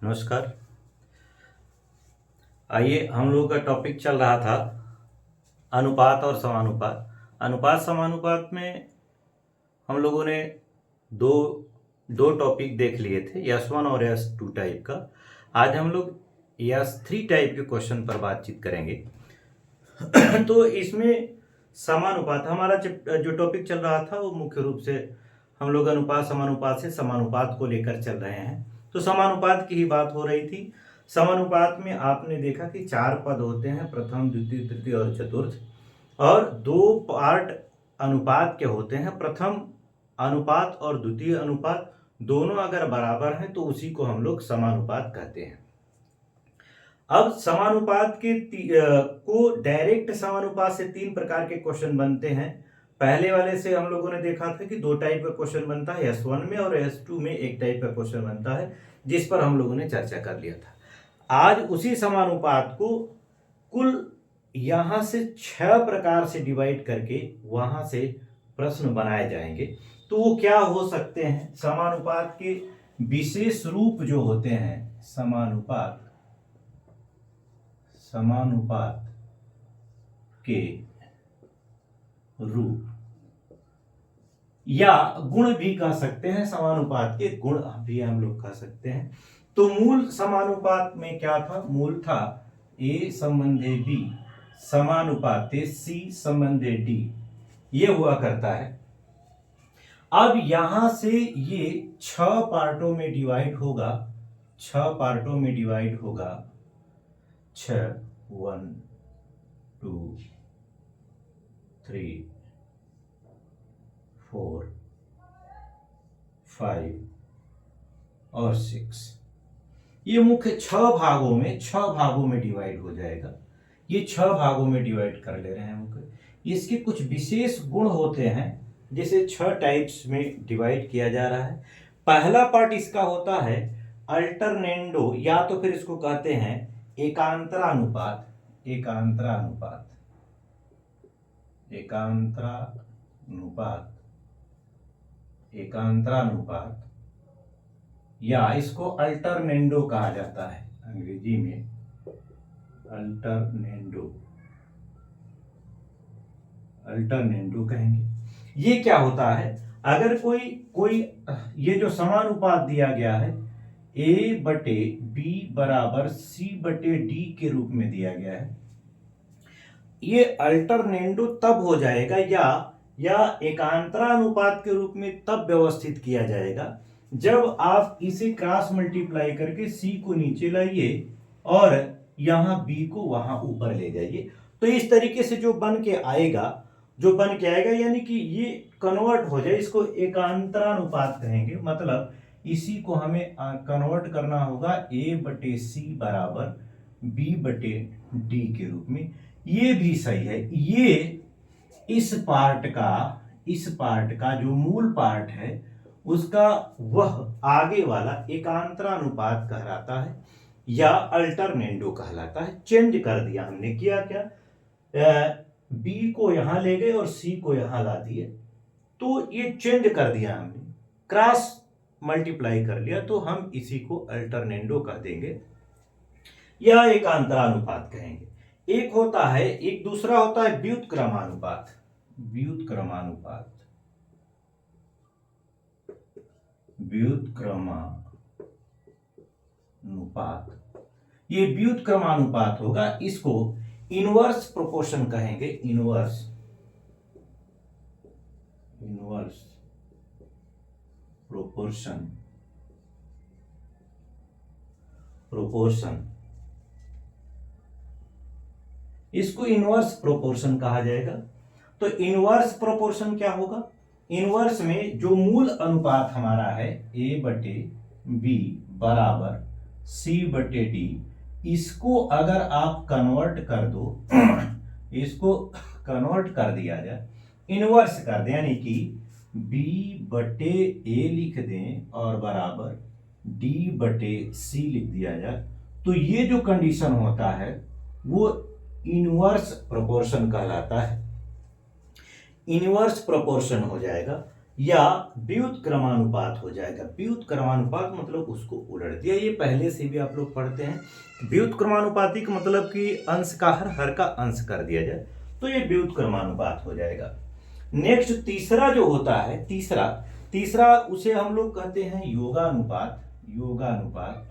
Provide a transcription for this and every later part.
नमस्कार। आइए, हम लोगों का टॉपिक चल रहा था अनुपात और समानुपात। अनुपात समानुपात में हम लोगों ने दो दो टॉपिक देख लिए थे, यस 1 और यस 2 टाइप का। आज हम लोग यस 3 टाइप के क्वेश्चन पर बातचीत करेंगे। तो इसमें समानुपात हमारा जो टॉपिक चल रहा था वो मुख्य रूप से हम लोग अनुपात समानुपात से समानुपात को लेकर चल रहे हैं। तो समानुपात की ही बात हो रही थी। समानुपात में आपने देखा कि 4 पद होते हैं, प्रथम द्वितीय तृतीय और चतुर्थ, और 2 पार्ट अनुपात के होते हैं। प्रथम अनुपात और द्वितीय अनुपात दोनों अगर बराबर हैं तो उसी को हम लोग समानुपात कहते हैं। अब समानुपात के को डायरेक्ट समानुपात से 3 प्रकार के क्वेश्चन बनते हैं। पहले वाले से हम लोगों ने देखा था कि 2 टाइप का क्वेश्चन बनता है, यस 1 में, और यस 2 में 1 टाइप का क्वेश्चन बनता है, जिस पर हम लोगों ने चर्चा कर लिया था। आज उसी समानुपात को कुल यहां से 6 प्रकार से डिवाइड करके वहां से प्रश्न बनाए जाएंगे। तो वो क्या हो सकते हैं? समानुपात के विशेष रूप जो होते हैं, समानुपात के रूप या गुण भी कह सकते हैं, समानुपात के गुण भी हम लोग कह सकते हैं। तो मूल समानुपात में क्या था? मूल था A संबंधे B समानुपाते C संबंधे D, ये हुआ करता है। अब यहां से ये 6 पार्टों में डिवाइड होगा, 6 पार्टों में डिवाइड होगा। 6 1 2 3 4 5 और 6, ये मुख्य 6 भागों में डिवाइड हो जाएगा। ये 6 भागों में डिवाइड कर ले रहे हैं मुख्य। इसके कुछ विशेष गुण होते हैं जिसे 6 टाइप्स में डिवाइड किया जा रहा है। पहला पार्ट इसका होता है अल्टरनेंडो, या तो फिर इसको कहते हैं एकांतरानुपात। एकांतरानुपात या इसको अल्टरनेंडो कहा जाता है, अंग्रेजी में अल्टरनेंडो कहेंगे। ये क्या होता है? अगर कोई ये जो समानुपात दिया गया है A/B बराबर C/D के रूप में दिया गया है, ये अल्टरनेंडो तब हो जाएगा या एकांतरानुपात के रूप में तब व्यवस्थित किया जाएगा जब आप इसे क्रॉस मल्टीप्लाई करके C को नीचे लाइए और यहां B को वहां ऊपर ले जाइए। तो इस तरीके से जो बन के आएगा यानी कि ये कन्वर्ट हो जाए, इसको एकांतरानुपात कहेंगे। मतलब इसी को हमें कन्वर्ट करना होगा A/C बराबर B/D के रूप में। ये भी सही है। ये इस पार्ट का जो मूल पार्ट है उसका वह आगे वाला एकांतरानुपात कहलाता है या अल्टरनेंडो कहलाता है। चेंज कर दिया हमने, किया क्या? बी को यहां ले गए और सी को यहां ला दिए, तो ये चेंज कर दिया हमने, क्रॉस मल्टीप्लाई कर लिया, तो हम इसी को अल्टरनेंडो कह देंगे या एकांतरानुपात कहेंगे। एक दूसरा होता है व्युत्क्रमानुपात। ये व्युत्क्रमानुपात होगा। इसको इनवर्स प्रोपोर्शन कहेंगे। इनवर्स प्रोपोर्शन इसको इनवर्स प्रोपोर्शन कहा जाएगा। तो इनवर्स प्रोपोर्शन क्या होगा? इनवर्स में जो मूल अनुपात हमारा है A/B बराबर C/D, इसको अगर आप कन्वर्ट कर दो, इसको कन्वर्ट कर दिया जाए, इनवर्स कर दें, यानी कि B/A लिख दें और बराबर D/C लिख दिया जाए, तो ये जो कंडीशन होता है वो इनवर्स प्रोपोर्शन कहलाता है। इनवर्स प्रोपोर्शन हो जाएगा। या व्युत्क्रमानुपात हो जाएगा। व्युत्क्रमानुपात मतलब उसको उलट दिया, ये पहले से भी आप लोग पढ़ते हैं। व्युत्क्रमानुपाती का मतलब कि अंश का हर का अंश कर दिया जाए, तो ये व्युत्क्रमानुपात हो जाएगा। नेक्स्ट तीसरा जो होता है, तीसरा तीसरा उसे हम लोग कहते हैं योगानुपात। योगानुपात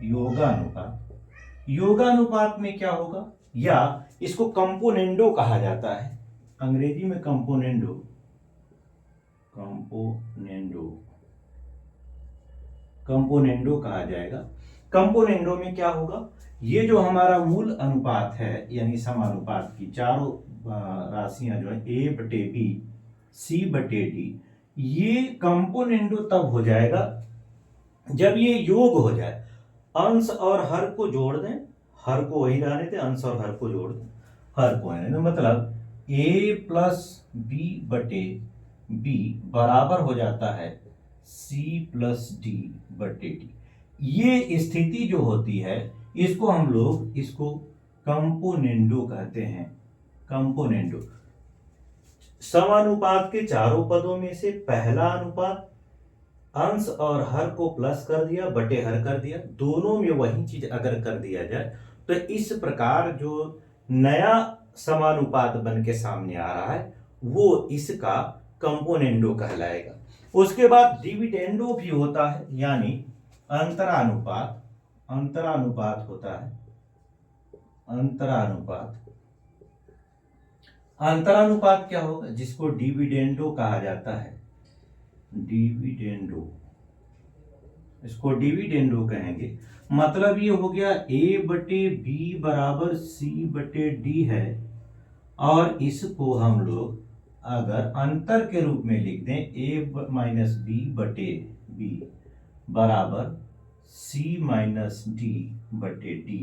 योगानुपात योगानुपात में क्या होगा, या इसको कंपोनेंडो कहा जाता है, अंग्रेजी में कंपोनेंडो कंपोनेंडो कंपोनेंडो कहा जाएगा। कंपोनेंडो में क्या होगा, ये जो हमारा मूल अनुपात है यानी समानुपात की चारों राशियां जो है a बटे b c बटे d, ये कंपोनेंडो तब हो जाएगा जब ये योग हो जाए, अंश और हर को जोड़ दें, हर को वही रहने दें, अंश और हर को जोड़ दें, हर को रहने दें, मतलब a प्लस बी बटे b बराबर हो जाता है c प्लस डी बटे डी। ये स्थिति जो होती है इसको हम लोग इसको कंपोनेंडो कहते हैं। कंपोनेंडो समानुपात के चारों पदों में से पहला अनुपात अंश और हर को प्लस कर दिया, बटे हर कर दिया, दोनों में वही चीज अगर कर दिया जाए तो इस प्रकार जो नया समानुपात बन के सामने आ रहा है वो इसका कंपोनेंडो कहलाएगा। उसके बाद डिविडेंडो भी होता है, यानी अंतरानुपात। अंतरानुपात होता है, अंतरानुपात। अंतरानुपात क्या होगा, जिसको डिविडेंडो कहा जाता है, डिविडेंडो, इसको डिविडेंडो कहेंगे। मतलब ये हो गया a बटे बी बराबर c बटे डी है, और इसको हम लोग अगर अंतर के रूप में लिख दें a माइनस बी बटे बी बराबर c माइनस डी बटे डी,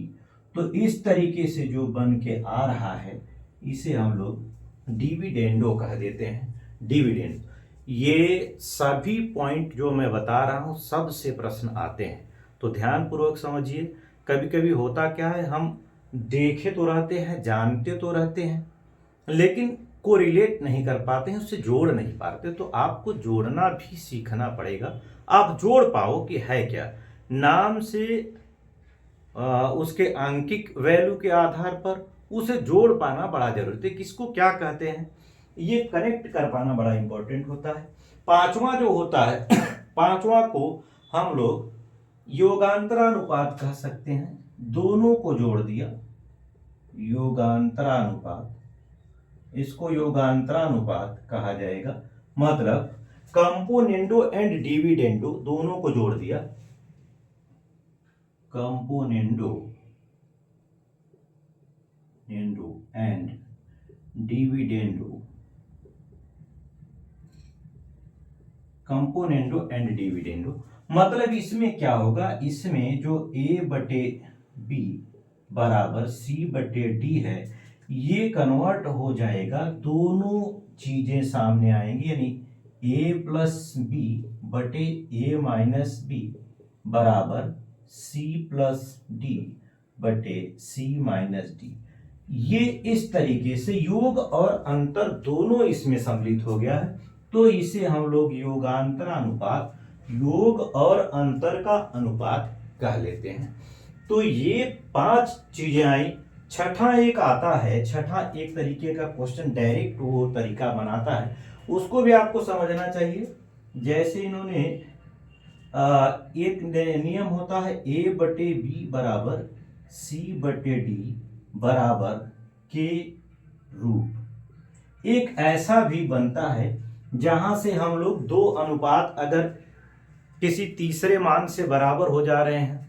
तो इस तरीके से जो बन के आ रहा है इसे हम लोग डिविडेंडो कह देते हैं। डिविडेंड, ये सभी पॉइंट जो मैं बता रहा हूं सबसे प्रश्न आते हैं, तो ध्यान पूर्वक समझिए। कभी कभी होता क्या है, हम देखे तो रहते हैं, जानते तो रहते हैं, लेकिन कोरिलेट नहीं कर पाते हैं, उससे जोड़ नहीं पाते, तो आपको जोड़ना भी सीखना पड़ेगा। आप जोड़ पाओ कि है क्या, नाम से उसके आंकिक वैल्यू के आधार पर उसे जोड़ पाना बड़ा जरूरी है। किसको क्या कहते हैं ये कनेक्ट कर पाना बड़ा इंपॉर्टेंट होता है। पांचवा जो होता है पांचवा को हम लोग योगांतरानुपात कह सकते हैं, दोनों को जोड़ दिया, योगांतरानुपात, इसको योगांतरानुपात कहा जाएगा। मतलब कंपोनेंडो एंड डिविडेंडो दोनों को जोड़ दिया, componendo and dividendo, componendo and dividendo. मतलब इसमें क्या होगा, इसमें जो a बटे बी बराबर c बटे डी है, ये कन्वर्ट हो जाएगा, दोनों चीजें सामने आएंगी, यानी a प्लस बी बटे a माइनस बी बराबर c प्लस डी बटे c माइनस डी। ये इस तरीके से योग और अंतर दोनों इसमें सम्मिलित हो गया है, तो इसे हम लोग योगांतरानुपात, योग और अंतर का अनुपात कह लेते हैं। तो ये 5 चीजें आई। छठा एक आता है, छठा एक तरीके का क्वेश्चन डायरेक्ट वो तरीका बनाता है, उसको भी आपको समझना चाहिए। जैसे इन्होंने एक नियम होता है a बटे बी बराबर c बटे डी बराबर के रूप। एक ऐसा भी बनता है जहां से हम लोग दो अनुपात अगर किसी तीसरे मान से बराबर हो जा रहे हैं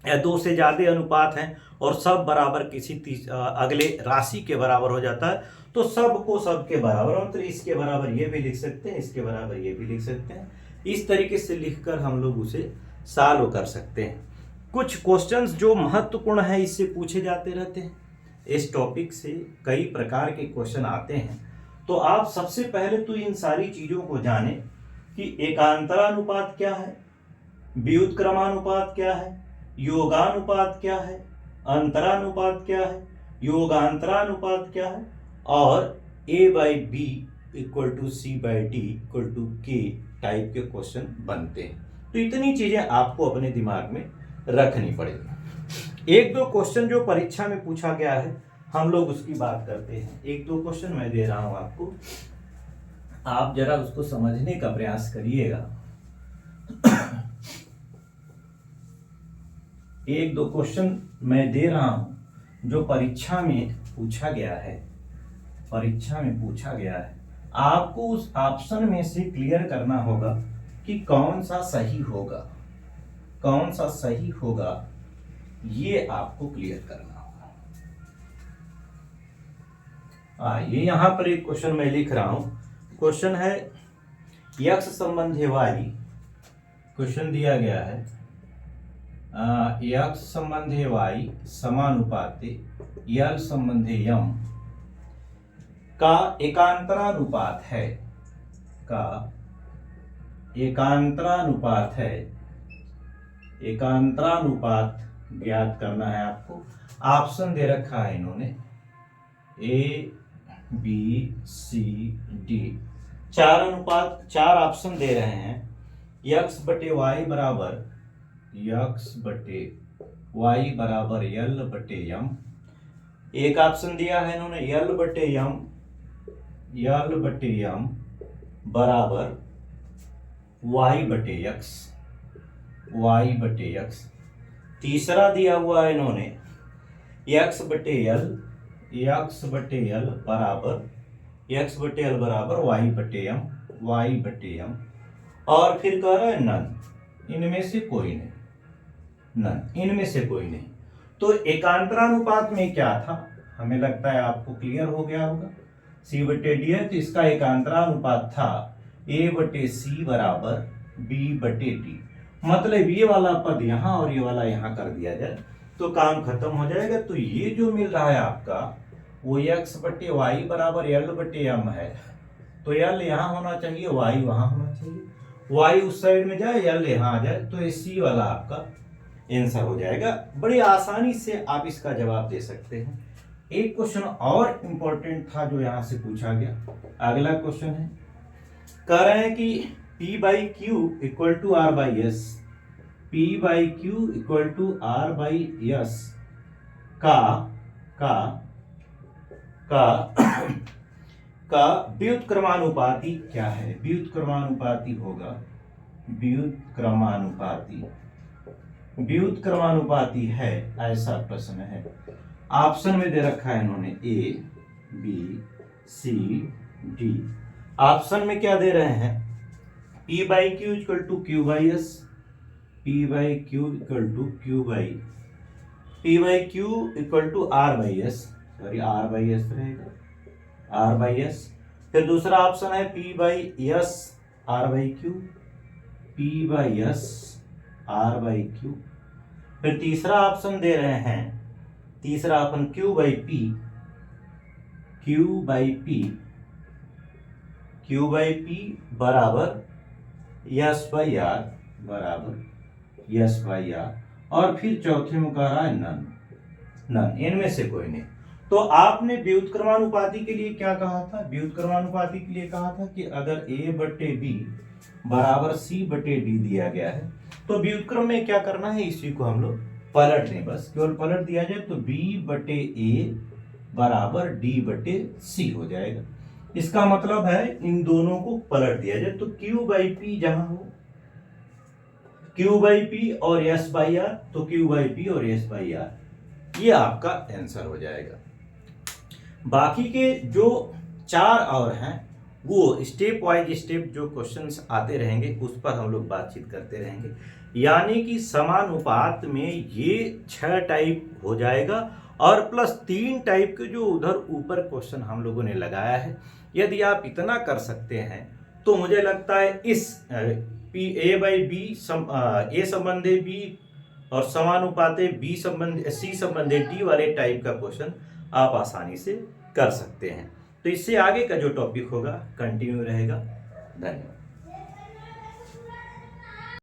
या दो से ज्यादा अनुपात हैं और सब बराबर किसी अगले राशि के बराबर हो जाता है, तो सब को सब के बराबर, मतलब इसके बराबर ये भी लिख सकते हैं, इसके बराबर ये भी लिख सकते हैं। इस तरीके से लिखकर हम लोग उसे सॉल्व कर सकते हैं। कुछ क्वेश्चंस जो महत्वपूर्ण है इससे पूछे जाते रहते हैं, इस टॉपिक से कई प्रकार के क्वेश्चन आते हैं। तो आप सबसे पहले तो इन सारी चीजों को जानें कि एकांतरानुपात क्या है, व्युत्क्रमानुपात क्या है, योगानुपात क्या है, अंतरानुपात क्या है, योगांतरानुपात क्या है, और A by B equal to C by D equal to K type के क्वेश्चन बनते हैं। तो इतनी चीजें आपको अपने दिमाग में रखनी पड़ेगी। एक दो क्वेश्चन जो परीक्षा में पूछा गया है हम लोग उसकी बात करते हैं। एक दो क्वेश्चन मैं दे रहा हूं आपको, आप जरा उसको समझने का प्रयास करिएगा। एक दो क्वेश्चन मैं दे रहा हूं जो परीक्षा में पूछा गया है, परीक्षा में पूछा गया है। आपको उस ऑप्शन में से क्लियर करना होगा कि कौन सा सही होगा, कौन सा सही होगा, ये आपको क्लियर करना होगा। आइए यहां पर एक क्वेश्चन मैं लिख रहा हूं। क्वेश्चन है यक्स संबंधी वाई, क्वेश्चन दिया गया है यक्स संबंधी वाई समानुपाते यल संबंधी यम का एकांतरानुपात है, का एकांतरानुपात है, एकांतरानुपात ज्ञात करना है आपको। ऑप्शन दे रखा है इन्होंने ए बी सी डी, चार ऑप्शन दे रहे हैं। यक्स बटे वाई बराबर, यक्स बटे वाई बराबर यल बटे यम। एक ऑप्शन दिया है इन्होंने यल बटे यम, यल बटे यम बराबर वाई बटे यक्स, वाई बटे यक्स। तीसरा दिया हुआ है इन्होंने यक्स बटे यल, यक्स बटे यल बराबर, यक्स बटे यल बराबर वाई बटे यम, वाई बटे यम। और फिर कह रहा है नन, इनमें से कोई नहीं, नन, इनमें से कोई नहीं। तो एकांतरानुपात में क्या था, हमें लगता है आपको क्लियर हो गया होगा। सी बटे डी है तो इसका एकांतरानुपात था ए बटे सी बराबर बी बटे डी। मतलब ये वाला पद यहां और ये वाला यहां कर दिया जाए तो काम खत्म हो जाएगा। तो ये जो मिल रहा है आपका वो एक्स बटे वाई बराबर यल बटे एम है। तो यल यहां होना चाहिए, वाई वहां होना चाहिए, वाई उस साइड में जाए, यल यहां आ जाए, तो ये सी वाला आपका आंसर हो जाएगा। बड़ी आसानी से आप इसका जवाब दे सकते हैं। एक क्वेश्चन और इंपॉर्टेंट था जो यहां से पूछा गया। अगला क्वेश्चन है, कह रहे हैं कि P by Q equal to R by S, P by Q equal to R by S का व्युत्क्रमानुपाती क्या है। व्युत्क्रमानुपाती होगा, व्युत्क्रमानुपाती, व्युत्क्रमानुपाती है ऐसा प्रश्न है। ऑप्शन में दे रखा है इन्होंने A B C D. Option में क्या दे रहे हैं, P by Q equal to Q by S, P by Q equal to Q by, P by Q equal to R by S, sorry R by S रहेगा, R by S. फिर दूसरा option है P by S R by Q, P by S R by Q. फिर तीसरा option दे रहे हैं, तीसरा option Q by P, Q by P, Q by P बराबर यस बाई आर, बराबर यस बाई आर। और फिर चौथे में कह रहा है नन, नन, इनमें से कोई नहीं। तो आपने व्युत्क्रमानुपाती के लिए क्या कहा था, व्युत्क्रमानुपाती के लिए कहा था कि अगर A बटे बी बराबर C बटे डी दिया गया है तो व्युत्क्रम में क्या करना है, इसी को हम लोग पलट दें, बस केवल पलट दिया जाए तो B बटे A बराबर D बटे C हो जाएगा। इसका मतलब है इन दोनों को पलट दिया जाए तो Q बाई पी जहां हो, Q बाई पी और S बाई आर, तो Q बाई पी और S बाई आर, ये आपका आंसर हो जाएगा। बाकी के जो चार और हैं वो स्टेप वाइज स्टेप जो क्वेश्चंस आते रहेंगे उस पर हम लोग बातचीत करते रहेंगे। यानी कि समानुपात में ये 6 टाइप हो जाएगा और प्लस 3 टाइप के जो उधर ऊपर क्वेश्चन हम लोगों ने लगाया है। यदि आप इतना कर सकते हैं तो मुझे लगता है इस ए बाई बी ए संबंधी बी और समानुपाते बी संबंधी सी संबंधी डी वाले टाइप का क्वेश्चन आप आसानी से कर सकते हैं। तो इससे आगे का जो टॉपिक होगा कंटिन्यू रहेगा। धन्यवाद।